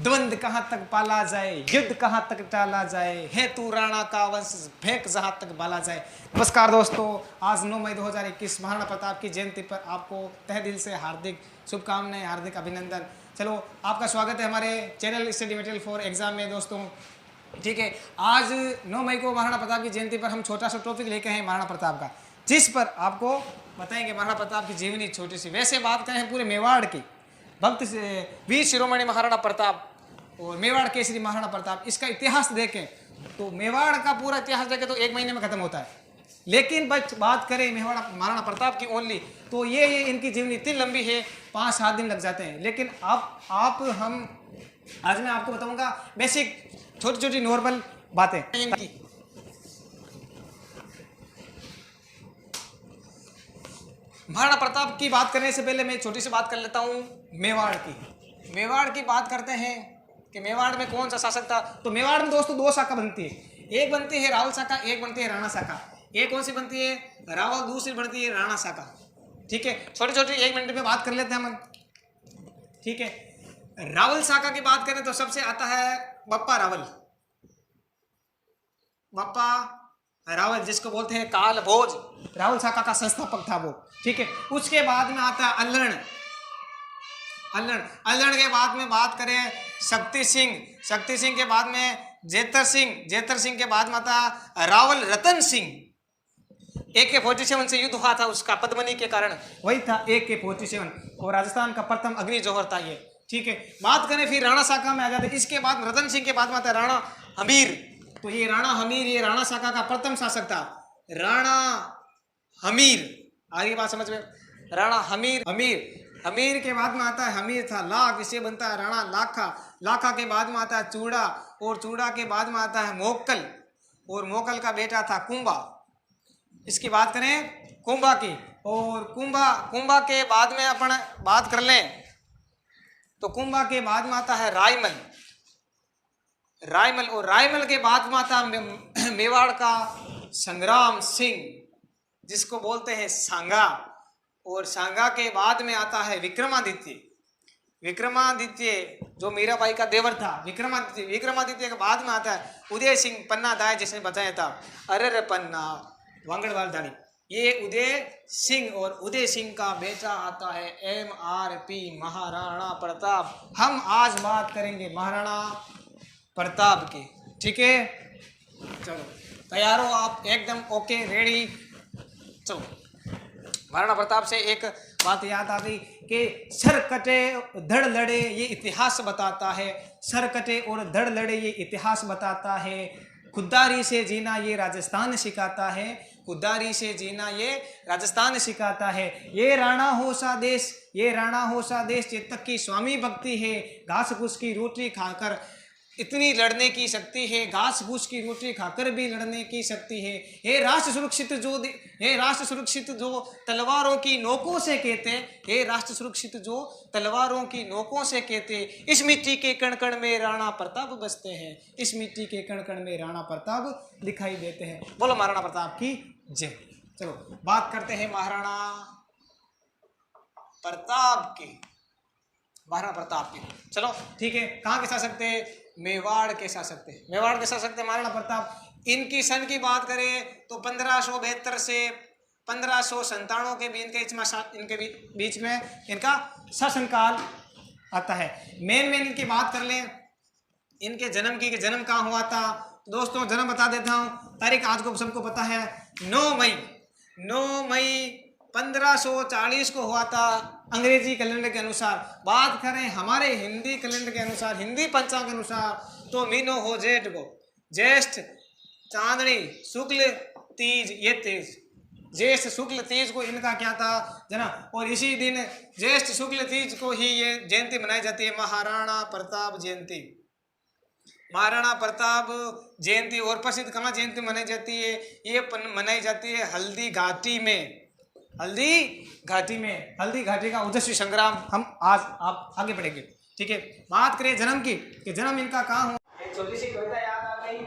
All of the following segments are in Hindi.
द्वंद्व कहाँ तक पाला जाए, युद्ध कहाँ तक टाला जाए, है तू राणा का वंश फेंक जहाँ तक बाला जाए। नमस्कार दोस्तों, आज 9 मई 2021 महाराणा प्रताप की जयंती पर आपको तहे दिल से हार्दिक शुभकामनाएं, हार्दिक अभिनंदन। चलो, आपका स्वागत है हमारे channel study material for exam में दोस्तों। ठीक है, आज 9 मई को महाराणा प्रताप की जयंती पर हम छोटा सा टॉपिक लेके हैं महाराणा प्रताप का, जिस पर आपको बताएंगे महाराणा प्रताप की जीवनी छोटी सी। वैसे बात करें पूरे मेवाड़ की, भक्त वीर शिरोमणि महाराणा प्रताप और मेवाड़ केसरी महाराणा प्रताप, इसका इतिहास देखें तो मेवाड़ का पूरा इतिहास देखें तो 1 महीने में खत्म होता है। लेकिन बात करें मेवाड़ महाराणा प्रताप की ओनली, तो ये इनकी जीवनी इतनी लंबी है, 5-7 दिन लग जाते हैं। लेकिन अब आज मैं आपको बताऊंगा बेसिक छोटी छोटी नॉर्मल बातें इनकी। महाराणा प्रताप की बात करने से पहले मैं छोटी सी बात कर लेता हूं मेवाड़ की। मेवाड़ की बात करते हैं कि मेवाड़ में कौन सा शासक था। तो मेवाड़ में दोस्तों 2 शाखा बनती है, एक बनती है रावल शाखा, एक बनती है राणा शाखा। एक कौन सी बनती है? रावल, दूसरी बनती है राणा शाखा। ठीक है, छोटी छोटी 1 मिनट में बात कर लेते हैं हम। ठीक है, रावल शाखा की बात करें तो सबसे आता है बप्पा रावल। बप्पा रावल जिसको बोलते हैं काल भोज, रावल शाखा का संस्थापक था वो। ठीक है, उसके बाद में आता है अल्लण। अल्लण के बाद में बात करें शक्ति सिंह। शक्ति सिंह के बाद में जेतर सिंह। जेतर सिंह के बाद में आता रावल रतन सिंह। AK-47 से युद्ध हुआ था उसका, पद्मनी के कारण, वही था AK-47। और राजस्थान का प्रथम अग्नि जौहर था ये। ठीक है, बात करें फिर राणा शाखा में आ जाते। इसके बाद रतन सिंह के बाद में आता है राणा हमीर। तो ये राणा हमीर, ये राणा शाखा का प्रथम शासक था, राणा हमीर। आगे बात समझ में, राणा हमीर हमीर के बाद में आता है हमीर था लाख, इसे बनता है राणा लाखा। लाखा के बाद में आता है चूड़ा, और चूड़ा के बाद में आता है मोकल, और मोकल का बेटा था कुंभा। इसकी बात करें कुंभा की, और कुंभा के बाद में अपन बात कर लें तो कुंभा के बाद में आता है रायमल। और रायमल के बाद में आता है मेवाड़ का संग्राम सिंह, जिसको बोलते हैं सांगा। और सांगा के बाद में आता है विक्रमादित्य जो मीराबाई का देवर था, विक्रमादित्य के बाद में आता है उदय सिंह पन्ना दाय, जिसने बताया था अरर पन्ना वांगड़वाल दाढ़ी, ये उदय सिंह। और उदय सिंह का बेटा आता है MRP महाराणा प्रताप। हम आज बात करेंगे महाराणा प्रताप की। ठीक है, चलो तैयार हो आप? एकदम ओके, रेडी। चलो, महाराणा प्रताप से एक बात याद आ गई कि सर कटे धड़ लड़े ये इतिहास बताता है। सर कटे और धड़ लड़े ये इतिहास बताता है। खुददारी से जीना ये राजस्थान सिखाता है। खुददारी से जीना ये राजस्थान सिखाता है। ये राणा हो सा देश, ये राणा हो सा देश, चेतक की स्वामी भक्ति है। घास फूस की रोटी खाकर इतनी लड़ने की शक्ति है, घास फूस की रोटी खाकर भी लड़ने की शक्ति है। हे राष्ट्र सुरक्षित जो तलवारों की नोकों से कहते, हे राष्ट्र सुरक्षित जो तलवारों की नोकों से कहते, इस मिट्टी के कण कण में राणा प्रताप बसते हैं। इस मिट्टी के कण कण में राणा प्रताप दिखाई देते हैं। बोलो महाराणा प्रताप की जय। चलो बात करते हैं महाराणा प्रताप की। चलो ठीक है, कहाँ के शासक थे? मेवाड़ के शासक थे। महाराणा प्रताप। इनकी सन की बात करें तो 1572 से 1597 के बीच में इनका शासनकाल आता है। मेन इनकी बात कर लें, इनके जन्म की, जन्म कहाँ हुआ था दोस्तों, जन्म बता देता हूँ। तारीख आज को सबको पता है, 9 मई 1540 को हुआ था अंग्रेजी कैलेंडर के अनुसार। बात करें हमारे हिंदी कैलेंडर के अनुसार, हिंदी पंचांग के अनुसार, तो मीनो हो जेठ को, ज्येष्ठ चांदनी शुक्ल तीज, ये तीज ज्येष्ठ शुक्ल तीज को इनका क्या था जन्म। और इसी दिन ज्येष्ठ शुक्ल तीज को ही ये जयंती मनाई जाती है, महाराणा प्रताप जयंती। महाराणा प्रताप जयंती और प्रसिद्ध कहाँ जयंती मनाई जाती है? ये मनाई जाती है हल्दी घाटी में। हल्दी घाटी का ओजस्वी संग्राम हम आज आप आगे बढ़ेंगे। ठीक है, बात करें जन्म की, कि जन्म इनका कहाँ हुआ। एक छोटी सी कविता याद आ गई,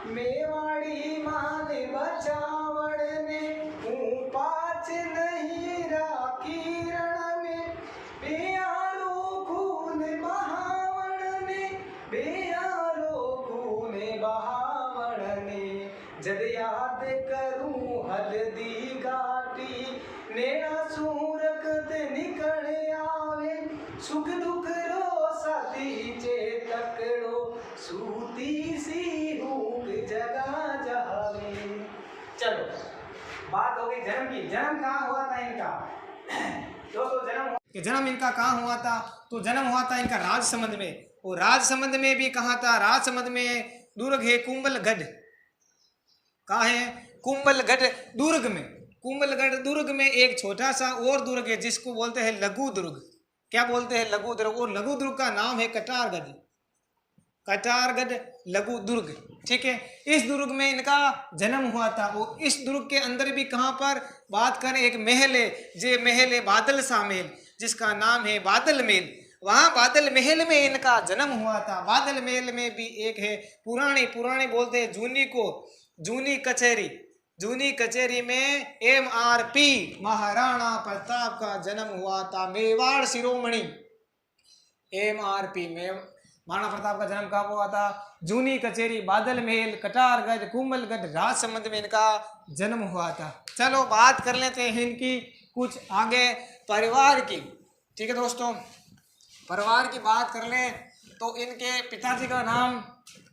मेवाड़ी मान बचावड़ ने, पाँच नहीं राखी रण में, जण आवे सुख दुख रो साथी चे तकड़ो सूती सी हुक जगा जावे। चलो बात हो गई जन्म की। जन्म कहाँ हुआ था इनका? दोस्तों जन्म इनका कहाँ हुआ था? तो जन्म हुआ था इनका राजसमंद में। और राजसमंद में भी कहाँ था? राजसमंद में दुर्ग है कुंभलगढ़। कहाँ है? कुंभलगढ़ दुर्ग में। कुंभलगढ़ दुर्ग में एक छोटा सा और दुर्ग है जिसको बोलते हैं लघु दुर्ग। क्या बोलते हैं? लघु दुर्ग। और लघु दुर्ग का नाम है कटारगढ़। कटारगढ़ लघु दुर्ग, ठीक है। इस दुर्ग में इनका जन्म हुआ था। वो इस दुर्ग के अंदर भी कहाँ पर बात करें, एक महल है, जे महल है बादल सा महल, जिसका नाम है बादल महल। वहां बादल महल में इनका जन्म हुआ था। बादल महल में भी एक है पुरानी, पुरानी बोलते हैं जूनी को, जूनी कचहरी। जूनी कचहरी में MRP महाराणा प्रताप का जन्म हुआ था। मेवाड़ शिरोमणि MRP में महाराणा प्रताप का जन्म कहाँ हुआ था? जूनी कचेरी, बादल महल, कटारगढ़, कुंभलगढ़, राजसमंद में इनका जन्म हुआ था। चलो बात कर लेते हैं इनकी कुछ आगे परिवार की, ठीक है दोस्तों। परिवार की बात कर लें तो इनके पिताजी का नाम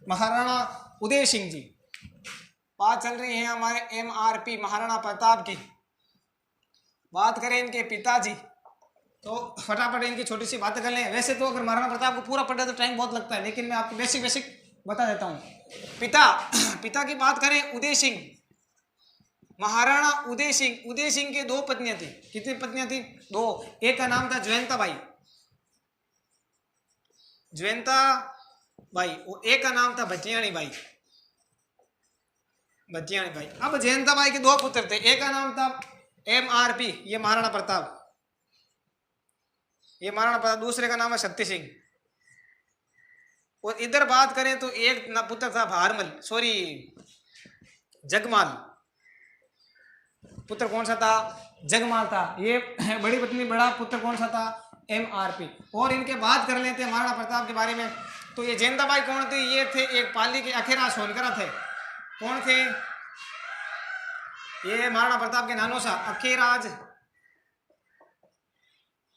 महाराणा उदय सिंह जी। बात चल रही है हमारे MRP महाराणा प्रताप की। बात करें इनके पिताजी तो फटाफट इनकी छोटी सी बातें कर लें। वैसे तो अगर महाराणा प्रताप को पूरा पढ़े तो टाइम बहुत लगता है, लेकिन मैं आपको बेसिक बता देता हूँ। पिता की बात करें उदय सिंह, महाराणा उदय सिंह। उदय सिंह के 2 पत्नियां थी। कितनी पत्नियां थी? 2। एक का नाम था जयंता बाई, जयंता बाई, और एक का नाम था भटियाणी बाई, भटियाणी बाई। अब जयंता बाई के 2 पुत्र थे। एक का नाम था MRP, ये महाराणा प्रताप, ये महाराणा प्रताप। दूसरे का नाम है शक्ति सिंह। और इधर बात करें तो एक पुत्र था भारमल, सॉरी जगमाल। पुत्र कौन सा था? जगमाल था। ये बड़ी पत्नी बड़ा पुत्र कौन सा था? MRP। और इनके बात कर लेते हैं महाराणा प्रताप के बारे में। तो ये जयंताबाई कौन थे? ये थे एक पाली के अखेरा सोनकरा थे। कौन थे? ये महाराणा प्रताप के नानो सा अखेराज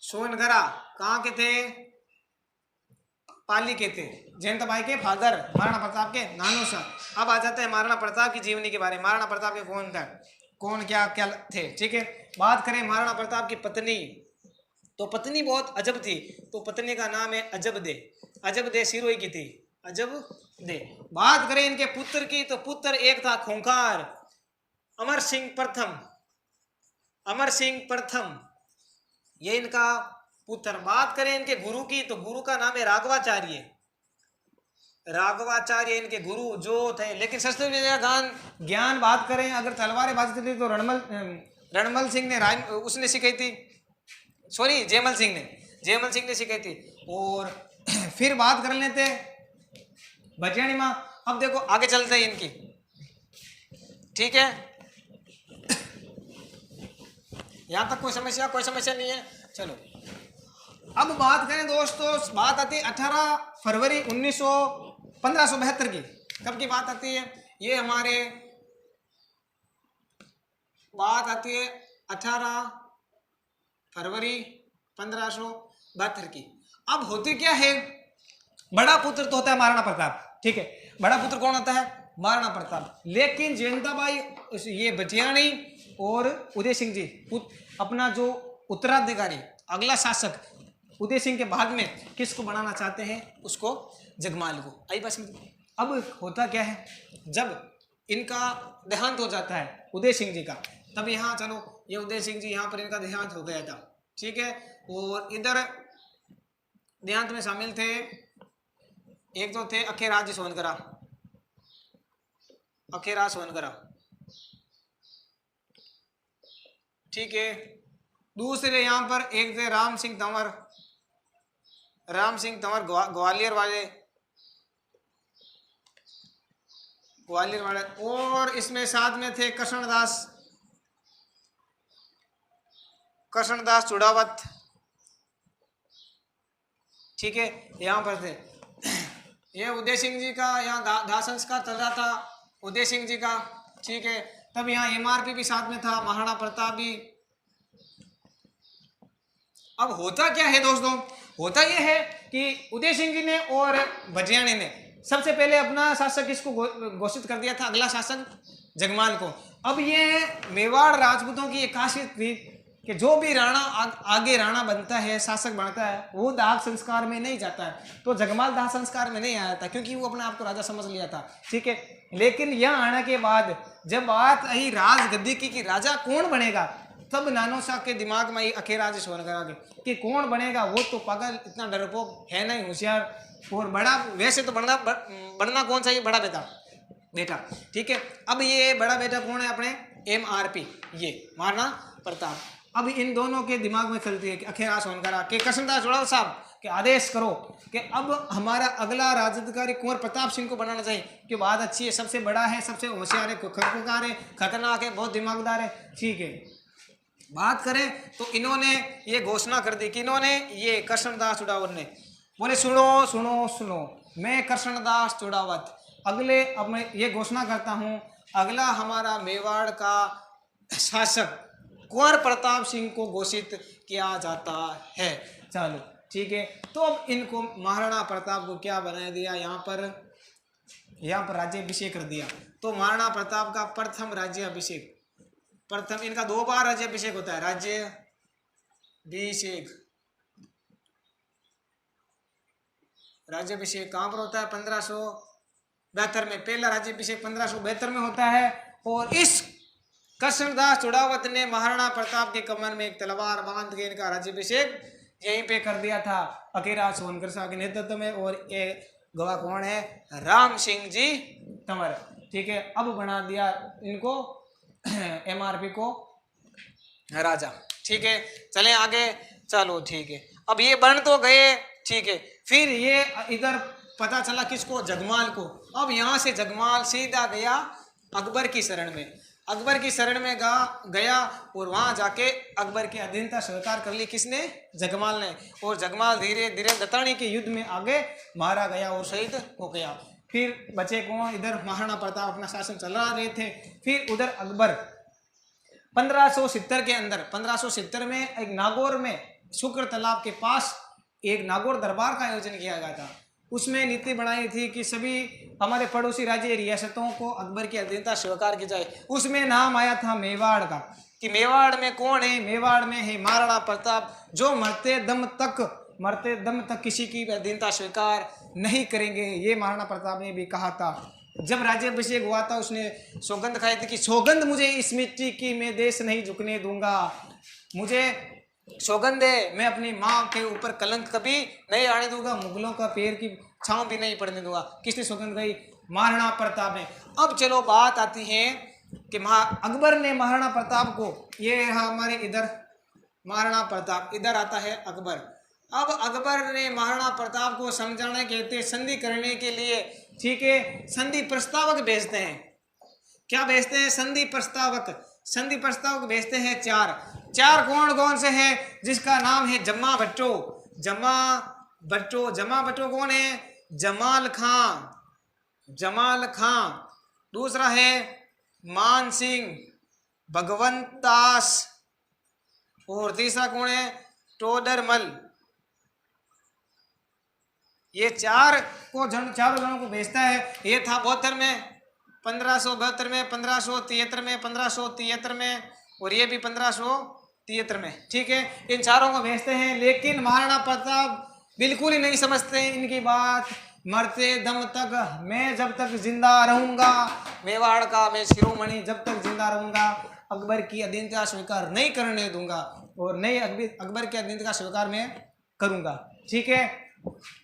सोनगरा। कहाँ के थे? पाली के थे। जयंताबाई के फादर, महाराणा प्रताप के नानो सा। अब आ जाते हैं महाराणा प्रताप की जीवनी के बारे में। महाराणा प्रताप के कौन था, कौन क्या क्या थे, ठीक है। बात करें महाराणा प्रताप की पत्नी, तो पत्नी बहुत अजब थी। तो पत्नी का नाम है अजब दे। अजब दे सिरोही की थी, अजब दे। बात करें इनके पुत्र की तो पुत्र एक था खूंखार, अमर सिंह प्रथम। अमर सिंह प्रथम ये इनका पुत्र। बात करें इनके गुरु की तो गुरु का नाम है राघवाचार्य। राघवाचार्य इनके गुरु जो थे। लेकिन शस्त्र ज्ञान बात करें, अगर तलवारें बाजती थी तो रणमल सिंह ने उसने सिखाई थी, सॉरी जयमल सिंह ने सिखाई थी। और फिर बात कर लेते भटियाणी माँ। अब देखो आगे चलते हैं इनकी, ठीक है। यहां तक कोई समस्या नहीं है। चलो अब बात करें दोस्तों, बात आती है 18 फरवरी 1572 की। कब की बात आती है? ये हमारे बात आती है 18 फरवरी 1572 की। अब होती क्या है, बड़ा पुत्र तो होता है महाराणा प्रताप, ठीक है। बड़ा पुत्र कौन होता है? महाराणा प्रताप। लेकिन जयंताबाई, ये भटियाणी और उदय सिंह जी अपना जो उत्तराधिकारी, अगला शासक उदय सिंह के बाद में किसको बनाना चाहते हैं? उसको जगमाल को। आई बस में। अब होता क्या है, जब इनका देहांत हो जाता है उदय सिंह जी का, तब यहाँ चलो ये उदय सिंह जी यहाँ पर इनका देहांत हो गया था, ठीक है। और इधर देहांत में शामिल थे, एक तो थे अखेराज सोनकरा, अखेराज सोनकरा, ठीक है। दूसरे यहाँ पर एक थे राम सिंह तंवर ग्वालियर वाले। और इसमें साथ में थे कृष्णदास चुड़ावत, ठीक है। यहाँ पर थे। ये उदय सिंह जी का यहाँ दाह संस्कार चल रहा था, उदय सिंह जी का, ठीक है। तब यहाँ MRP भी साथ में था, महाराणा प्रताप भी अब होता क्या है दोस्तों, होता यह है कि उदय सिंह जी ने और भजियाणी ने सबसे पहले अपना शासक किसको घोषित कर दिया था, अगला शासक जगमाल को। अब ये मेवाड़ राजपूतों की एक खासियत थी कि जो भी राणा आगे राणा बनता है, शासक बनता है, वो दाह संस्कार में नहीं जाता है। तो जगमाल दाह संस्कार में नहीं आया था क्योंकि वो अपने आप को राजा समझ लिया था, ठीक है। लेकिन यहाँ आने के बाद जब बात आई राज गद्दी की कि राजा कौन बनेगा, तब नानो शाह के दिमाग में अखेराज सोनकर आ गए कि कौन बनेगा, वो तो पागल, इतना डरपोक है नहीं, होशियार और बड़ा, वैसे तो बनना कौन सा, ये बड़ा बेटा, ठीक है। अब ये बड़ा बेटा कौन है, अपने MRP, ये महाराणा प्रताप। अब इन दोनों के दिमाग में चलती है कि अखेराज सोनकर के कृष्णदास जुड़ाव साहब के आदेश करो कि अब हमारा अगला राजधिकारी कुंवर प्रताप सिंह को बनाना चाहिए, कि बात अच्छी है, सबसे बड़ा है, सबसे होशियार है, खुरकार है, खतरनाक है, बहुत दिमागदार है, ठीक है। बात करें तो इन्होंने ये घोषणा कर दी कि इन्होंने, ये कृष्णदास चुड़ावत ने बोले सुनो सुनो सुनो, मैं कृष्णदास चुड़ावत अगले, अब मैं ये घोषणा करता हूँ, अगला हमारा मेवाड़ का शासक कुंवर प्रताप सिंह को घोषित किया जाता है। चलो ठीक है। तो अब इनको महाराणा प्रताप को क्या बना दिया, यहाँ पर राज्याभिषेक कर दिया। तो महाराणा प्रताप का प्रथम राज्याभिषेक, प्रथम इनका 2 बार राज्याभिषेक होता है। राज्याभिषेक कहाँ पर होता है, 1572 में। पहला राज्याभिषेक 1572 में होता है। और इस कृष्णदास चुड़ावत ने महाराणा प्रताप के कमर में एक तलवार बांध के इनका राज्याभिषेक यहीं पे कर दिया था, अखेराज सोनकर साहब के नेतृत्व में। और ये गवाह कौन है, राम सिंह जी तंवर, ठीक है। अब बना दिया इनको MRP को राजा, ठीक है। चले आगे, चलो ठीक है। अब ये बन तो गए, ठीक है। फिर ये इधर पता चला किसको, जगमाल को। अब यहाँ से जगमाल सीधा गया अकबर की शरण में, अकबर की शरण में गया और वहाँ जाके अकबर की अधीनता स्वीकार कर ली, किसने, जगमाल ने। और जगमाल धीरे धीरे दत्तानी के युद्ध में आगे मारा गया और शहीद हो गया। फिर बचे कौन, इधर महाराणा प्रताप अपना शासन चला रहे थे। फिर उधर अकबर 1570 के अंदर, 1570 में एक नागौर में शुक्र तालाब के पास एक नागौर दरबार का आयोजन किया गया था। उसमें नीति बनाई थी कि सभी हमारे पड़ोसी राज्य रियासतों को अकबर की अधीनता स्वीकार की जाए। उसमें नाम आया था मेवाड़ का, कि मेवाड़ में कौन है, मेवाड़ में है महाराणा प्रताप, जो मरते दम तक किसी की अधीनता स्वीकार नहीं करेंगे। ये महाराणा प्रताप ने भी कहा था। जब राज्याभिषेक हुआ था, उसने सौगंध खाई थी कि सौगंध मुझे इस मिट्टी की, मैं देश नहीं झुकने दूंगा, मुझे सौगंध है, मैं अपनी माँ के ऊपर कलंक कभी नहीं आने दूंगा, मुगलों का पैर की छांव भी नहीं पड़ने दूंगा। किसने सौगंध गई, महाराणा प्रताप ने। अब चलो बात आती है कि अकबर ने महाराणा प्रताप को, ये हमारे इधर महाराणा प्रताप, इधर आता है अकबर। अब अकबर ने महाराणा प्रताप को समझाने कहते संधि करने के लिए, ठीक है, संधि प्रस्तावक भेजते हैं। क्या भेजते हैं, संधि प्रस्तावक। संधि प्रस्तावक भेजते हैं 4 कौन कौन से हैं, जिसका नाम है जम्मा भट्टो। जमा भट्टो कौन है, जमाल खां। दूसरा है मान सिंह, भगवंत दास, और तीसरा कौन है, टोडरमल। ये चारों जनों को भेजता है। ये था 72 में, 1572 में, 1573 में, 1573 में, और ये भी 1573 में, ठीक है। इन चारों को भेजते हैं। लेकिन महाराणा प्रताप बिल्कुल ही नहीं समझते हैं इनकी बात। मरते दम तक, मैं जब तक जिंदा रहूंगा, मेवाड़ का मैं शिरोमणि जब तक जिंदा रहूंगा, अकबर की अधीनता स्वीकार नहीं करने दूंगा, और नहीं अकबर की अधीनता स्वीकार मैं करूंगा, ठीक है।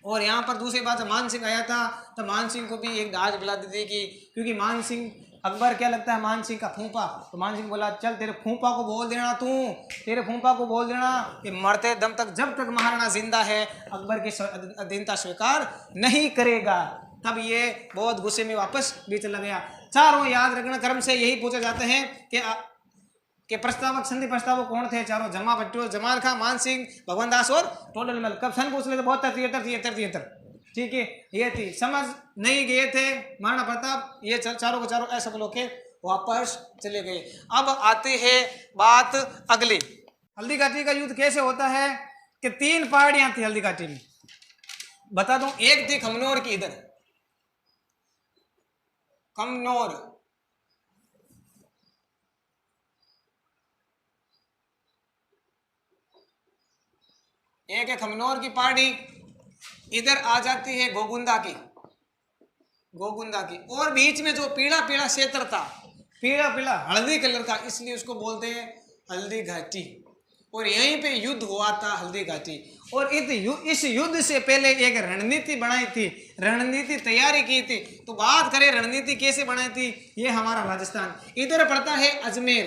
और यहाँ पर दूसरी बात, मान सिंह आया था, तो मान सिंह को भी एक दाज बुला दी थी कि, क्योंकि मान सिंह, अकबर क्या लगता है मान सिंह का फूफा, तो मान सिंह बोला चल तेरे फूफा को बोल देना, तेरे फूफा को बोल देना कि मरते दम तक, जब तक महाराणा जिंदा है, अकबर की अधीनता स्वीकार नहीं करेगा। तब ये बहुत गुस्से में वापस भी चला गया। चारों याद रखना क्रम से यही पूछे जाते हैं कि प्रस्तावक, संधि प्रस्तावक कौन थे, चारों, जमा भट्टो, जमाल खां, मान सिंह, भगवंत दास और टोडरमल। कब सन पूछ लेते, 73, ठीक है। ये थी, समझ नहीं गए थे महाराणा प्रताप, ये चारों के चारों ऐसा बोलो के वापस चले गए। अब आती है बात अगली, हल्दी घाटी का युद्ध कैसे होता है। कि 3 पहाड़ियां थी हल्दी घाटी में। बता दूं, एक थी खमनोर की इधर, खमनोर, एक है खमनोर की पहाड़ी, इधर आ जाती है गोगुंदा की, गोगुंदा की, और बीच में जो पीला पीला क्षेत्र था, पीला पीला हल्दी कलर का, इसलिए उसको बोलते हैं हल्दी घाटी। और यहीं पे युद्ध हुआ था हल्दी घाटी। और इस युद्ध से पहले एक रणनीति बनाई थी, रणनीति तैयारी की थी। तो बात करें रणनीति कैसे बनाई थी, ये हमारा राजस्थान, इधर पड़ता है अजमेर,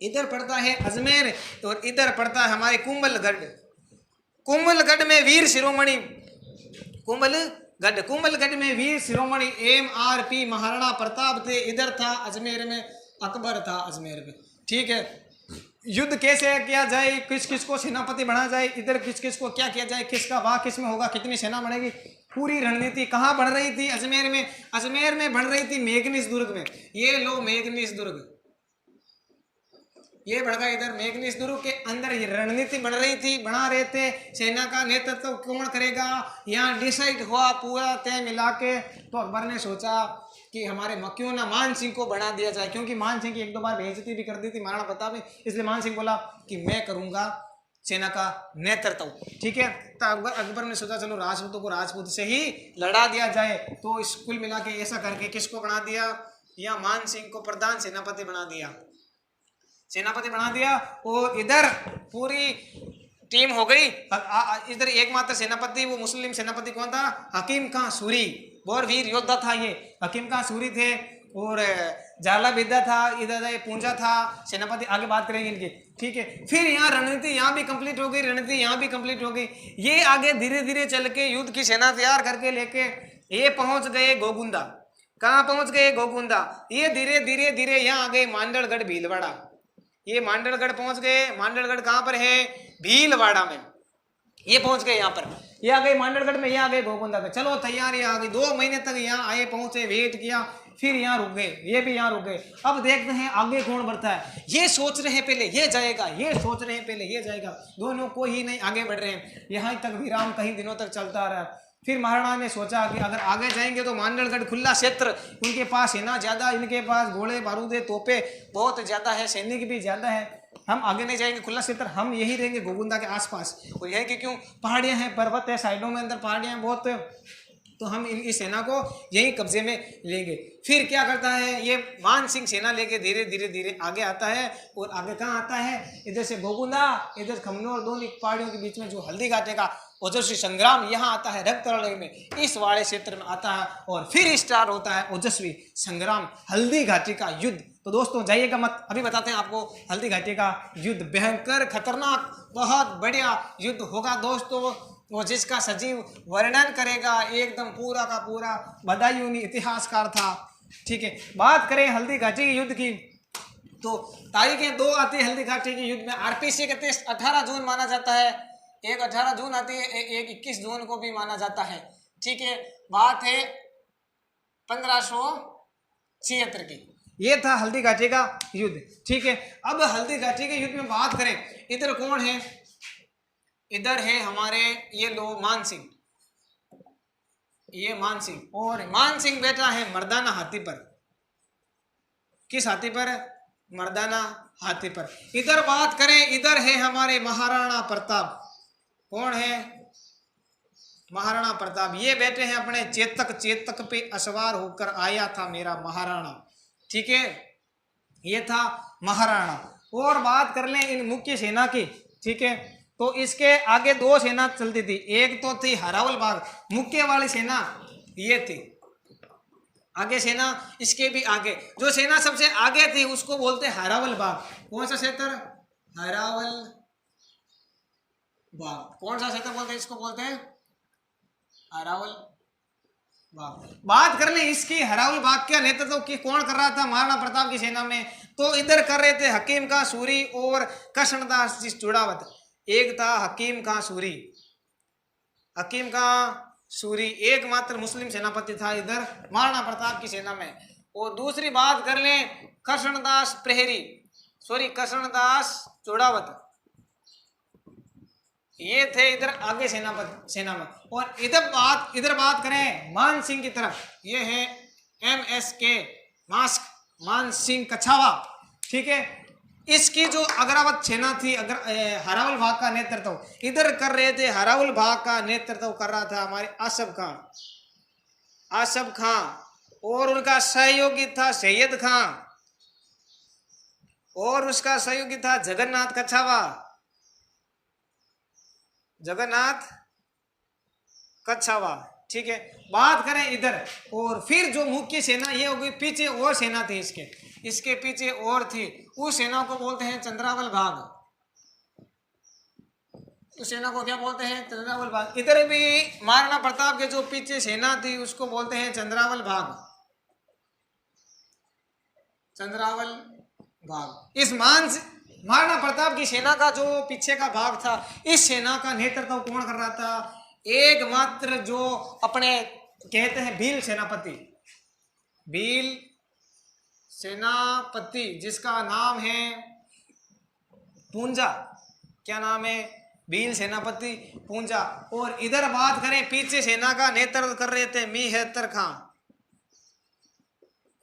इधर पड़ता है अजमेर, और इधर पड़ता है हमारे कुंभलगढ़। कुंभलगढ़ में वीर शिरोमणि, कुंभलगढ़ में वीर शिरोमणि MRP महाराणा प्रताप थे, इधर था अजमेर में अकबर था अजमेर में। ठीक है, युद्ध कैसे किया जाए, किस किस को सेनापति बना जाए, इधर किस किस को क्या किया जाए, किसका वाह किस में होगा, कितनी सेना बनेगी, पूरी रणनीति कहाँ बन रही थी, अजमेर में। अजमेर में बन रही थी मेघनीश दुर्ग में। ये लो मेघनीश दुर्ग, ये बढ़ गया इधर मेघनीश दुर्ग के अंदर ये रणनीति बन रही थी, बना रहे थे। सेना का नेतृत्व कौन करेगा, यहाँ डिसाइड हुआ पूरा तय मिला के। तो अकबर ने सोचा कि हमारे क्यों ना मान सिंह को बना दिया जाए, क्योंकि मान सिंह की 1-2 बार बेइज्जती भी कर दी थी महाराणा प्रताप ने, इसलिए मान सिंह बोला कि मैं करूंगा सेना का नेतृत्व। ठीक है, तो अकबर ने सोचा चलो राजपूतों को राजपूत से ही लड़ा दिया जाए। तो इस कुल मिला के ऐसा करके किसको बना दिया, या मान सिंह को प्रधान सेनापति बना दिया, सेनापति बना दिया। और इधर पूरी टीम हो गई। इधर एकमात्र सेनापति वो मुस्लिम सेनापति कौन था, हकीम खां सूरी, बहुत वीर योद्धा था ये, हकीम खां सूरी थे। और जाला बेदा था, इधर पूंजा था सेनापति, आगे बात करेंगे इनकी। ठीक है, फिर यहाँ रणनीति यहाँ भी कंप्लीट हो गई, रणनीति यहाँ भी कंप्लीट हो गई। ये आगे धीरे धीरे चल के युद्ध की सेना तैयार करके लेके ये पहुंच गए गोगुंदा। कहाँ पहुंच गए, गोगुंदा। ये धीरे धीरे धीरे यहाँ आ गए मांडलगढ़ भीलवाड़ा, ये मांडलगढ़ पहुंच गए। मांडलगढ़ कहाँ पर है, भीलवाड़ा में, ये पहुंच गए यहाँ पर, ये आ गए मांडलगढ़ में, ये आ गए गोगुंदा में। चलो तैयारी आ गई, 2 महीने तक यहाँ आए, पहुंचे, वेट किया, फिर यहाँ रुक गए, ये भी यहाँ रुक गए। अब देखते हैं आगे कौन बढ़ता है। ये सोच रहे हैं पहले ये जाएगा, ये सोच रहे हैं पहले ये जाएगा, दोनों को ही नहीं आगे बढ़ रहे हैं। यहाँ तक विराम कई दिनों तक चलता रहा। फिर महाराणा ने सोचा कि अगर आगे जाएंगे तो मांडलगढ़ खुला क्षेत्र, उनके पास सेना ज्यादा, इनके पास घोड़े बारूदे तोपे बहुत ज्यादा है, सैनिक भी ज्यादा है, हम आगे नहीं जाएंगे खुला क्षेत्र, हम यही रहेंगे गोगुंदा के आसपास। और यह कि क्यों, पहाड़ियां हैं, पर्वत है, साइडों में अंदर पहाड़ियां बहुत, तो हम इनकी सेना को यही कब्जे में लेंगे। फिर क्या करता है, ये मान सिंह सेना लेके धीरे धीरे धीरे आगे आता है। और आगे कहाँ आता है, इधर से गोगुंदा, इधर खमनोर, दोनों पहाड़ियों के बीच में जो हल्दी घाटी का ओजस्वी संग्राम यहाँ आता है, रक्त लड़ाई में इस वाले क्षेत्र में आता है। और फिर स्टार्ट होता है ओजस्वी संग्राम, हल्दी घाटी का युद्ध। तो दोस्तों जाइएगा मत, अभी बताते हैं आपको हल्दी घाटी का युद्ध, भयंकर खतरनाक बहुत बढ़िया युद्ध होगा दोस्तों, वो जिसका सजीव वर्णन करेगा एकदम पूरा का पूरा बदायूनी इतिहासकार था। ठीक है, बात करें हल्दी घाटी के युद्ध की तो तारीखें 2 आती है हल्दी घाटी के युद्ध में। RPC कहते हैं 18 जून माना जाता है, एक 18 जून आती है, एक 21 जून को भी माना जाता है। ठीक है, बात है 1576 की, ये था हल्दी घाटी का युद्ध। ठीक है, अब हल्दी घाटी के युद्ध में बात करें, इधर कौन है, इधर है हमारे ये लो मान सिंह, ये मान सिंह, और मान सिंह बैठा है मर्दाना हाथी पर। किस हाथी पर, मर्दाना हाथी पर। इधर बात करें, इधर है हमारे महाराणा प्रताप, कौन है, महाराणा प्रताप, ये बैठे हैं अपने चेतक पे असवार होकर आया था मेरा महाराणा। ठीक है, ये था महाराणा। और बात कर लें इन मुख्य सेना की, ठीक है, तो इसके आगे 2 सेना चलती थी, एक तो थी हरावल बाग, मुख्य वाली सेना ये थी, आगे सेना, इसके भी आगे जो सेना सबसे आगे थी उसको बोलते हरावल बाग। कौन सा क्षेत्र, हरावल बाग, कौन सा क्षेत्र बोलते हैं, इसको बोलते हैं हरावल बाग। बात कर ले इसकी हरावल बाग का नेतृत्व की कौन कर रहा था महाराणा प्रताप की सेना में, तो इधर कर रहे थे हकीम खां सूरी और कृष्णदास जी चूड़ावत। एक था हकीम खां सूरी, हकीम खां सूरी एकमात्र मुस्लिम सेनापति था इधर महाराणा प्रताप की सेना में। और दूसरी बात कर लें कृष्णदास प्रहरी, कृष्णदास चूड़ावत, ये थे इधर आगे सेना में। और इधर बात करें मान सिंह की तरफ, ये है MSK मास्क मान सिंह कछावा, ठीक है। इसकी जो अग्रवत सेना थी, हरावल भाग का नेतृत्व इधर कर रहे थे, हरावल भाग का नेतृत्व कर रहा था हमारे आसफ खां, और उनका सहयोगी था सैयद खां, और उसका सहयोगी था जगन्नाथ कछावा, ठीक है। बात करें इधर, और फिर जो मुख्य सेना ये हो गई, पीछे और सेना थी इसके पीछे और थी, उस सेना को बोलते हैं चंद्रावल भाग, उस सेना को क्या बोलते हैं? चंद्रावल भाग। इधर भी महाराणा प्रताप के जो पीछे सेना थी उसको बोलते हैं चंद्रावल भाग। इस महाराणा प्रताप की सेना का जो पीछे का भाग था, इस सेना का नेतृत्व कौन कर रहा था? एकमात्र जो अपने कहते हैं भील सेनापति जिसका नाम है पूंजा, क्या नाम है? भील सेनापति पूंजा। और इधर बात करें, पीछे सेना का नेतृत्व कर रहे थे मिहिर खां।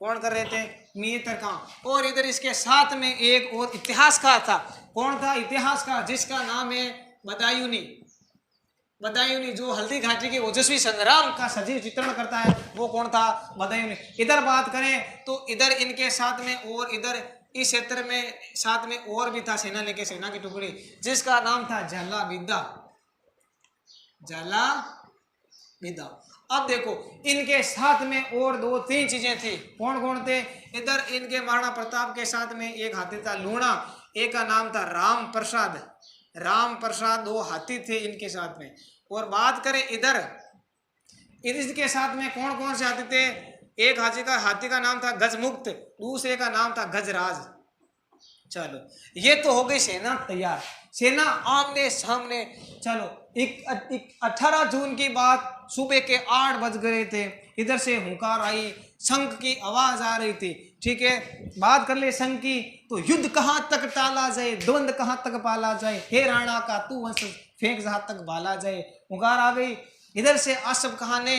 कौन कर रहे थे? मिहिर खां। और इधर इसके साथ में एक और इतिहासकार था। कौन था इतिहासकार? जिसका नाम है बदायूनी, जो हल्दी घाटी के ओजस्वी संग्राम का सजीव चित्रण करता है, वो कौन था? बदायूनी। इधर बात करें तो इधर इनके साथ में, और इधर इस क्षेत्र में साथ में और भी था सेना की टुकड़ी, जिसका नाम था झाला विदा। अब देखो, इनके साथ में और 2-3 चीजें थी। कौन थे? इधर इनके महाराणा प्रताप के साथ में एक हाथी था लूणा, एक का नाम था राम प्रसाद, 2 हाथी थे इनके साथ में। और बात करें इधर इसके साथ में कौन से हाथी थे? एक हाथी का नाम था गजमुक्त, दूसरे का नाम था गजराज। चलो, ये तो हो गई सेना तैयार, सेना आमने सामने। चलो, 18 जून की बात, सुबह के 8 बज गए थे। इधर से हुंकार आई, शंख की आवाज आ रही थी, ठीक है। बात कर ले शंख की, तो युद्ध कहां तक टाला जाए, द्वंद कहां तक पाला जाए, हे राणा का तू वंश फेंक जहां तक बाला जाए, हुंकार आ गई। इधर से आसफ खां ने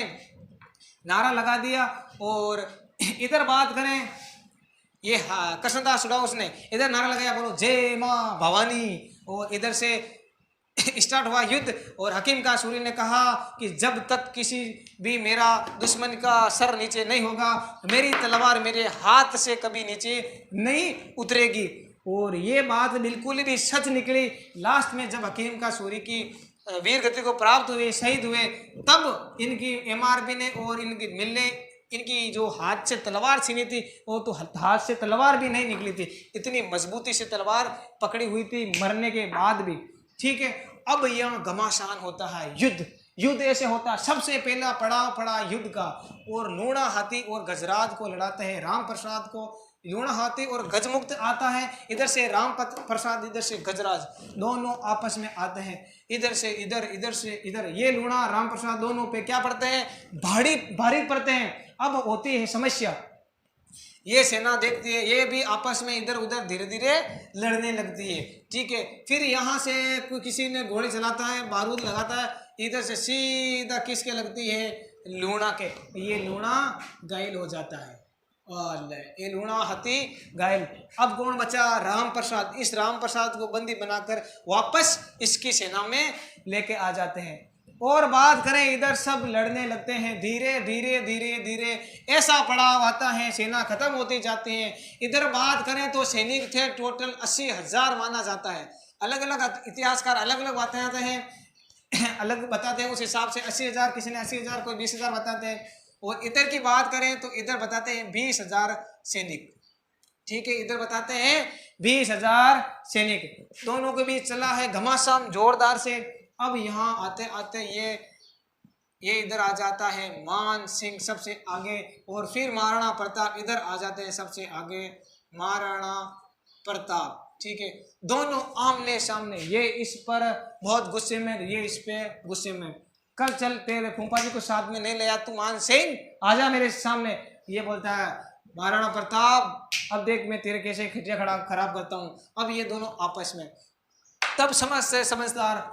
नारा लगा दिया। और इधर बात करें, ये कृष्णदास सुडाओ उसने इधर नारा लगाया, बोलो जय मां भवानी। और इधर से स्टार्ट हुआ युद्ध। और हकीम का सूरी ने कहा कि जब तक किसी भी मेरा दुश्मन का सर नीचे नहीं होगा, मेरी तलवार मेरे हाथ से कभी नीचे नहीं उतरेगी। और ये बात बिल्कुल भी सच निकली। लास्ट में जब हकीम का सूरी की वीर गति को प्राप्त हुए, शहीद हुए, तब इनकी MRB ने और इनकी मिल ने इनकी जो हाथ से तलवार छीनी थी, वो तो हाथ से तलवार भी नहीं निकली थी, इतनी मजबूती से तलवार पकड़ी हुई थी मरने के बाद भी, ठीक है। अब यहाँ घमासान होता है युद्ध ऐसे होता है। सबसे पहला पड़ाव पड़ा युद्ध का, और लूणा हाथी और गजराज को लड़ाते हैं। राम प्रसाद को लूणा हाथी और गजमुक्त आता है, इधर से राम प्रसाद, इधर से गजराज, दोनों आपस में आते हैं। इधर से इधर से इधर, ये लूणा राम प्रसाद दोनों पे क्या पड़ते हैं? भारी पड़ते हैं। अब होती है समस्या, ये सेना देखती है, ये भी आपस में इधर उधर धीरे धीरे लड़ने लगती है, ठीक है। फिर यहाँ से कोई किसी ने गोली चलाता है, बारूद लगाता है, इधर से सीधा किसके लगती है? लूणा के। ये लूणा घायल हो जाता है, और ये लूणा हाथी घायल। अब कौन बचा? राम प्रसाद। इस राम प्रसाद को बंदी बनाकर वापस इसकी सेना में लेके आ जाते हैं। और बात करें, इधर सब लड़ने लगते हैं, धीरे ऐसा पड़ाव आता है, सेना खत्म होती जाती है। इधर बात करें तो सैनिक थे टोटल 80,000 माना जाता है। अलग अलग इतिहासकार अलग अलग बातें आते हैं, अलग बताते हैं, उस हिसाब से 80,000, किसी ने 80,000, कोई 20,000 बताते हैं। और इधर की बात करें तो इधर बताते हैं 20,000 सैनिक, ठीक है। इधर बताते हैं 20,000 सैनिक, दोनों के बीच चला है घमासान जोरदार से। अब यहाँ आते आते ये इधर आ जाता है मान सिंह सबसे आगे, और फिर महाराणा प्रताप इधर आ जाते हैं सबसे आगे, महाराणा प्रताप, ठीक है। दोनों आमने सामने, ये इस पर बहुत गुस्से में, ये इस पे गुस्से में। कल चल, तेरे फूफा जी को साथ में नहीं लिया, तू मान सिंह आजा मेरे सामने। ये बोलता है महाराणा प्रताप, अब देख मैं तेरे कैसे खटिया खराब करता हूँ। अब ये दोनों आपस में, तब समझदार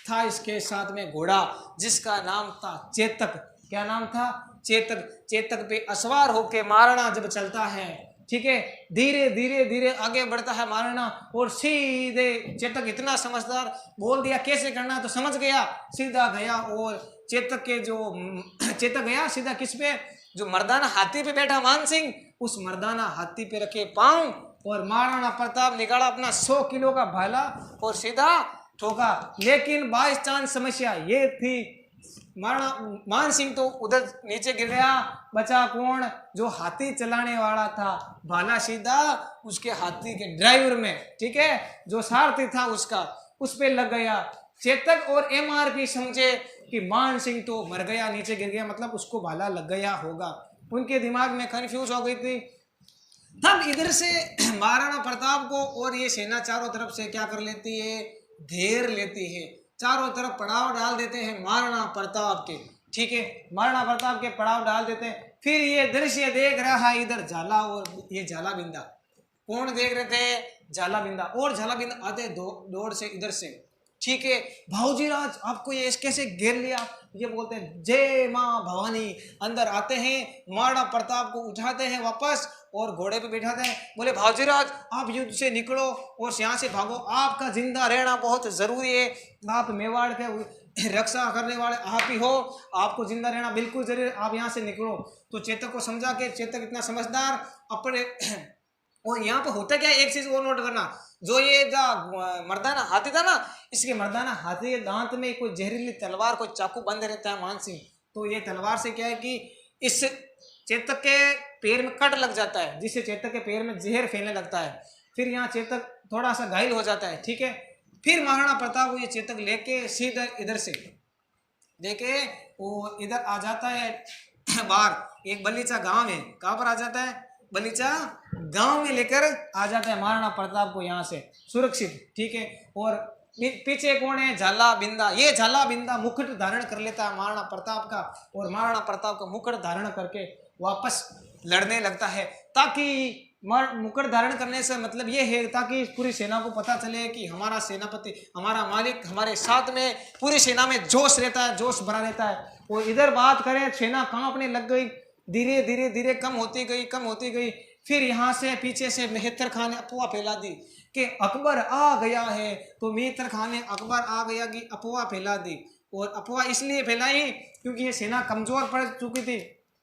था इसके साथ में घोड़ा जिसका नाम था चेतक। क्या नाम था? चेतक। चेतक पे असवार होके महाराणा जब चलता है, ठीक है, धीरे धीरे धीरे आगे बढ़ता है महाराणा, और सीधे चेतक इतना समझदार, बोल दिया कैसे करना तो समझ गया, सीधा गया और चेतक के जो चेतक गया सीधा किस पे? जो मर्दाना हाथी पे बैठा मान सिंह, उस मर्दाना हाथी पे रखे पांव और महाराणा प्रताप निकाला अपना 100 किलो का भाला और सीधा ठोका। लेकिन बाई चांस समस्या ये थी, महाराणा मान सिंह तो उधर नीचे गिर गया, बचा कौन? जो हाथी चलाने वाला था, भाला सीधा उसके हाथी के ड्राइवर में, ठीक है, जो सारथी था उसका, उस पे लग गया। चेतक और एमआरपी समझे कि मान सिंह तो मर गया, नीचे गिर गया, मतलब उसको भाला लग गया होगा। उनके दिमाग में कंफ्यूज हो गई थी। तब इधर से महाराणा प्रताप को और ये सेना चारों तरफ से क्या कर लेती है? घेर लेती है, चारों तरफ पड़ाव डाल देते हैं महाराणा प्रताप के, ठीक है, महाराणा प्रताप के पड़ाव डाल देते हैं। फिर ये दृश्य देख रहा है इधर झाला और ये झाला बिंदा। कौन देख रहे थे? झाला बिंदा। और झाला बिंदा आते दौड़ से इधर से, ठीक है, भाऊजी राज आपको ये कैसे घेर लिया? ये बोलते हैं जय माँ भवानी। अंदर आते हैं, महाराणा प्रताप को उठाते हैं वापस और घोड़े पे बैठाते हैं, बोले भाऊजी राज आप युद्ध से निकलो और यहाँ से भागो, आपका जिंदा रहना बहुत जरूरी है, आप मेवाड़ के रक्षा करने वाले आप ही हो, आपको जिंदा रहना बिल्कुल जरूरी है, आप यहाँ से निकलो। तो चेतक को समझा के, चेतक इतना समझदार अपने और यहाँ पे होता क्या, एक चीज और नोट करना, जो ये मर्दाना हाथी था ना, इसके मर्दाना हाथी के दांत में कोई जहरीली तलवार, कोई चाकू बंद रहता है मान सिंह। तो ये तलवार से क्या है कि इस चेतक के पैर में कट लग जाता है, जिससे चेतक के पैर में जहर फैलने लगता है। फिर यहाँ चेतक थोड़ा सा घायल हो जाता है, ठीक है। फिर महाराणा प्रताप को ये चेतक लेके सीधा इधर से लेके वो इधर आ जाता है बाहर, एक बलीचा गांव है, कहाँ पर आ जाता है? बलीचा गांव में लेकर आ जाता है महाराणा प्रताप को यहाँ से सुरक्षित, ठीक है। और पीछे कौन है? झाला बिंदा। ये झाला बिंदा मुकुट धारण कर लेता है महाराणा प्रताप का, और महाराणा प्रताप का मुकुट धारण करके वापस लड़ने लगता है, ताकि मुकुट धारण करने से मतलब ये है ताकि पूरी सेना को पता चले कि हमारा सेनापति, हमारा मालिक हमारे साथ में, पूरी सेना में जोश रहता है, जोश भरा रहता है। और इधर बात करें, सेना कांपने लग गई, धीरे धीरे धीरे कम होती गई, कम होती गई। फिर यहाँ से पीछे से मेहतर खान ने अफवाह फैला दी कि अकबर आ गया है, तो मेहतर खान ने अकबर आ गया की अफवाह फैला दी। और अफवाह इसलिए फैलाई क्योंकि ये सेना कमजोर पड़ चुकी थी,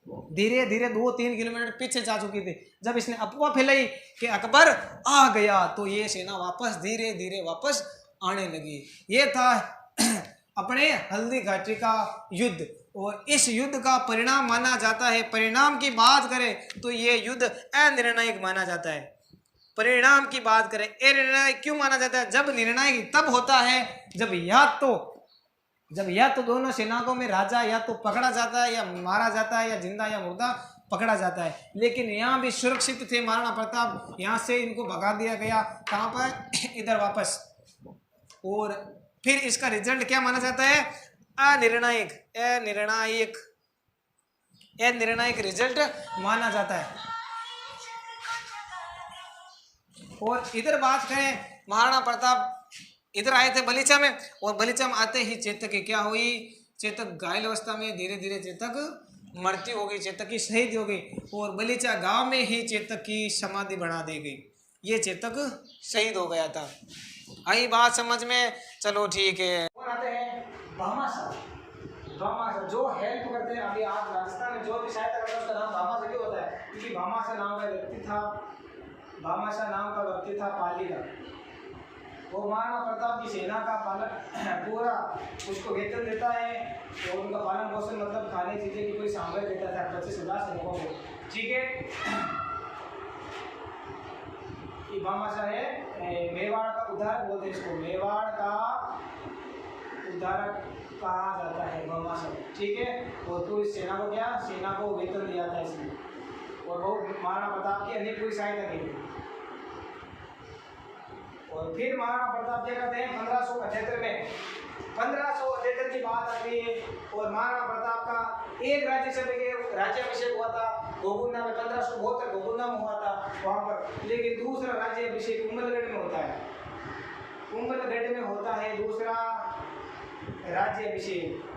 धीरे धीरे 2-3 किलोमीटर पीछे जा चुकी थी। जब इसने अफवाह फैलाई कि अकबर आ गया, तो ये सेना वापस धीरे धीरे वापस आने लगी। ये था अपने हल्दी घाटी का युद्ध, और इस युद्ध का परिणाम माना जाता है, परिणाम की बात करें तो ये युद्ध अनिर्णायक माना जाता है। परिणाम की बात करें, अनिर्णायक क्यों माना जाता है? जब निर्णायक तब होता है जब या तो दोनों सेनाओं में राजा या तो पकड़ा जाता है या मारा जाता है, या जिंदा या मुर्दा पकड़ा जाता है। लेकिन यहाँ भी सुरक्षित थे महाराणा प्रताप, यहाँ से इनको भगा दिया गया, कहाँ पर? इधर वापस। और फिर इसका रिजल्ट क्या माना जाता है? अनिर्णायक रिजल्ट माना जाता है। और इधर बात करें, महाराणा प्रताप इधर आए थे बलीचा में, और बलीचा में आते ही चेतक की क्या हुई? चेतक घायल अवस्था में धीरे धीरे चेतक मृत्यु हो गई, चेतक की शहीद हो गई, और बलीचा गांव में ही चेतक की समाधि बना दी गई। ये चेतक शहीद हो गया था। आई बात समझ में? चलो ठीक है। और आते हैं भामाशाह, जो हेल्प करते हैं। अभी आज राजस्थान में जो भी सहायता करता है उसका नाम भामाशाह क्यों होता है? क्योंकि भामाशाह नाम का व्यक्ति था पाली का। वो महाराणा प्रताप की सेना का पालन पूरा उसको वेतन देता है, और उनका पालन पोषण मतलब खाने चीजें की कोई सामग्री देता था 25,000 सैनिकों को, ठीक है। भामाशाह है मेवाड़ का उद्धारक बोलते हैं इसको, मेवाड़ का उद्धारक कहा जाता है भामाशाह, ठीक है। और तो इस सेना को क्या? सेना को वेतन दिया था इसने, और वो महाराणा प्रताप की अनेक पूरी सहायता की थी। और फिर महाराणा प्रताप क्या करते हैं? 1578 की बात आती है, और महाराणा प्रताप का एक राज्याभिषेक हुआ था गोगुंडा में, 1572 गोगुंडा में हुआ था वहाँ पर। लेकिन दूसरा राज्याभिषेक कुंभलगढ़ में होता है, कुंभलगढ़ में होता है दूसरा राज्याभिषेक।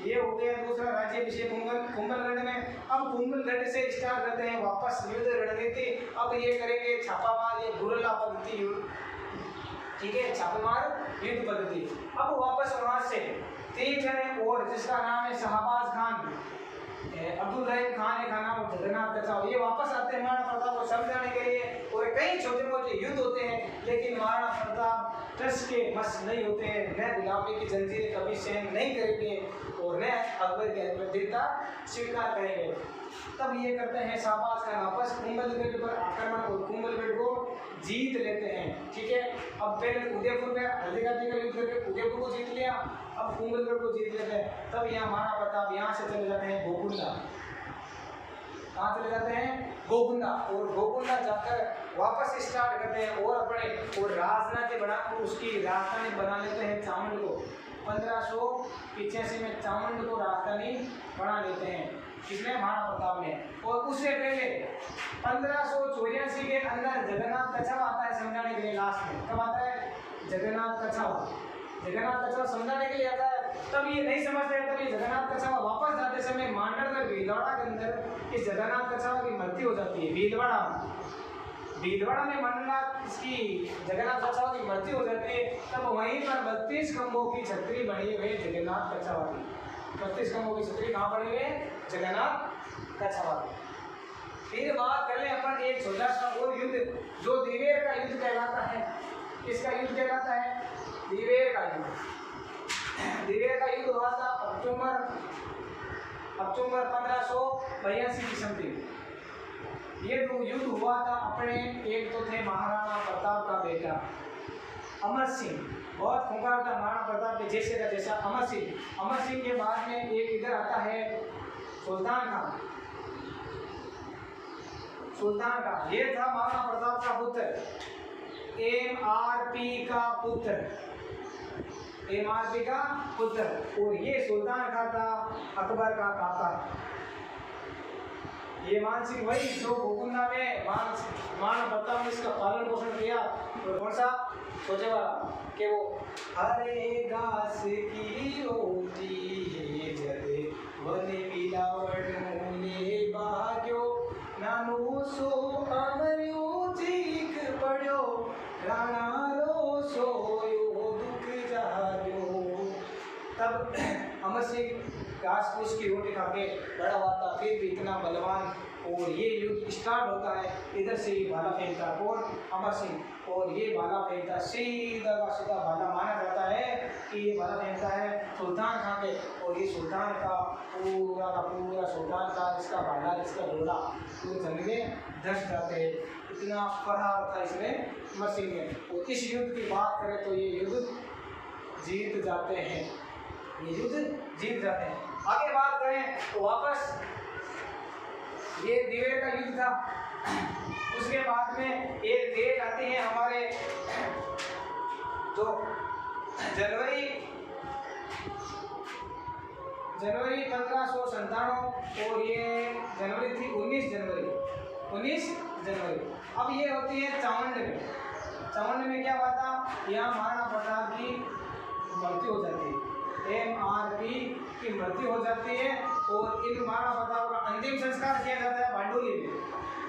ये हो गया दूसरा राज्याभिषेक कुंभलगढ़ में। अब कुंभलगढ़ से स्टार्ट करते हैं वापस युद्ध रणनीति। अब ये करेंगे छापामार, ये गुरिल्ला पद्धति युद्ध, ठीक है, छापामार युद्ध पद्धति। अब वापस वहां से 3 जने और, जिसका नाम है शहबाज खान, अब्दुल रहीम खान का नाम, जगन्नाथ कछावा, ये वापस आते हैं महाराणा प्रताप को समझाने के लिए। और कई छोटे मोटे युद्ध होते हैं, लेकिन महाराणा प्रताप ट्रस्ट के मस नहीं होते हैं, न गुलामी की जंजीरें कभी सहन नहीं करेंगे और न अकबर की अधीनता स्वीकार करेंगे। तब ये करते हैं शहबाज खान वापस कुंभलगढ़ पर आक्रमण और कुंभलगढ़ को जीत लेते हैं, ठीक है। अब पहले उदयपुर में हल्दीघाटी का युद्ध करके उदयपुर को जीत लिया, अब कुंभलगढ़ को जीत लेते हैं। तब यहाँ महाराणा प्रताप यहाँ से चले जाते हैं गोकुंडा। कहाँ चले जाते हैं? गोकुंडा। और गोकुंडा जाकर वापस स्टार्ट करते हैं और अपने और राजधानी बना, उसकी राजधानी बना लेते हैं चामुंड को। 1585 में चामुंड को राजधानी बना लेते हैं, किसने? महाराणा प्रताप ने। और उससे पहले 1584 के अंदर जगन्नाथ कछावा आता है समझाने के लिए लास्ट में। कब आता है? जगन्नाथ कछावा। जगन्नाथ कछावा समझाने के लिए आता है। तब ये नहीं समझते हैं, तब ये जगन्नाथ कछावा वापस जाते समय मांडरगढ़ भीलवाड़ा के अंदर इस जगन्नाथ कछावा की मृत्यु हो जाती है। भीलवाड़ा में मंडलात इसकी जगन्नाथ कछावा की मृत्यु हो जाती है। तब वहीं पर 32 खंभों की छतरी बनी हुई जगन्नाथ कछावा की। 32 खंभों की छतरी कहाँ बनी हुई है? जगन्नाथ कछावा की। फिर बात कर ले अपन एक छोटा सा और युद्ध, जो दिवेर का युद्ध कहलाता है। किसका युद्ध कहलाता है? दिवेर का युद्ध। दिवेर का युद्ध हुआ था अक्टूबर 1582 की समथिंग। ये युद्ध हुआ था अपने, एक तो थे महाराणा प्रताप का बेटा अमर सिंह, बहुत खूंखार था महाराणा प्रताप के जैसे का जैसा अमर सिंह। अमर सिंह के बाद में एक इधर आता है सुल्तान खान। सुल्तान खान ये था महाराणा प्रताप का पुत्र, MRP का पुत्र, MRP का पुत्र। और ये सुल्तान खान था अकबर का काका। ये मानसिंह वही जो गोकुंडा में महाराणा प्रताप ने इसका पालन पोषण किया। और कौन सा? सोचे वाला कि वो हरे घास की रोटी है जदे वन मिलावट मुने भाग्यो नानो सो अमर्यो चीख पड़ो राणा रो सोयो दुख जाग्यो। तब अमर सिंह घास फूस की रोटी खा के बड़ा हुआ था, फिर भी इतना बलवान। और ये युद्ध स्टार्ट होता है, इधर से ही भाला फेंकता कौन? अमर सिंह। और ये भाला फेंकता सीधा का सीधा भाला, माना जाता है कि ये भाला फेंकता है सुल्तान खान के। और ये सुल्तान का पूरा सुल्तान का इसका भाला, इसका घोड़ा पूरे जमीन में धस जाते हैं। इतना फरार था इसमें अमर सिंह में। और इस युद्ध की बात करें तो ये युद्ध जीत जाते हैं, ये युद्ध जीत जाते हैं। आगे बात करें तो वापस ये दिवेर का युद्ध था। उसके बाद में एक डेट आती है हमारे जो जनवरी 1597, और ये जनवरी थी 19 जनवरी। अब ये होती है चामुंड में। चामुंड में क्या हुआ था? यहाँ महाराणा प्रताप की मृत्यु हो जाती है, MRP की मृत्यु हो जाती है। और इन महाराणा प्रताप का अंतिम संस्कार किया जाता है बारडोली में।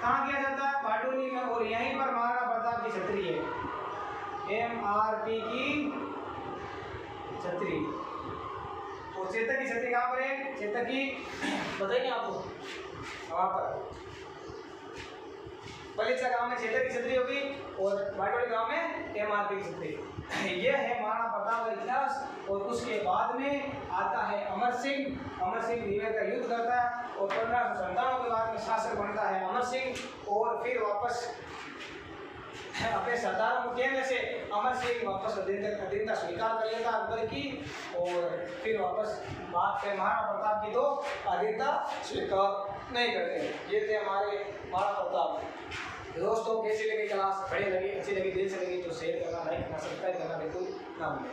कहाँ किया जाता है? बारडोली में। और यहीं पर महाराणा प्रताप की छतरी है, MRP की छतरी। और चेतक की छतरी कहाँ पर है? चेतक की बताइए आपको, वहाँ पर बलिचा गांव में चेतक की छतरी होगी और बारडोली गांव में MRP की छतरी। यह है महाराणा प्रताप का इतिहास। और उसके बाद में आता है अमर सिंह। अमर सिंह दिवेर का युद्ध करता है और 1597 के बाद में शासक बनता है अमर सिंह। और फिर वापस अपने सरदारों के कहने से अमर सिंह वापस अधीनता स्वीकार कर लेता अकबर की। और फिर वापस बात करें महाराणा प्रताप की तो अधीनता स्वीकार नहीं करते। ये थे हमारे महाराणा प्रताप। दोस्तों कैसी लगी क्लास? बढ़िया लगी, अच्छी लगी, दिल से लगी तो शेयर करना, लाइक करना, सब्सक्राइब करना बिल्कुल ना भूलें।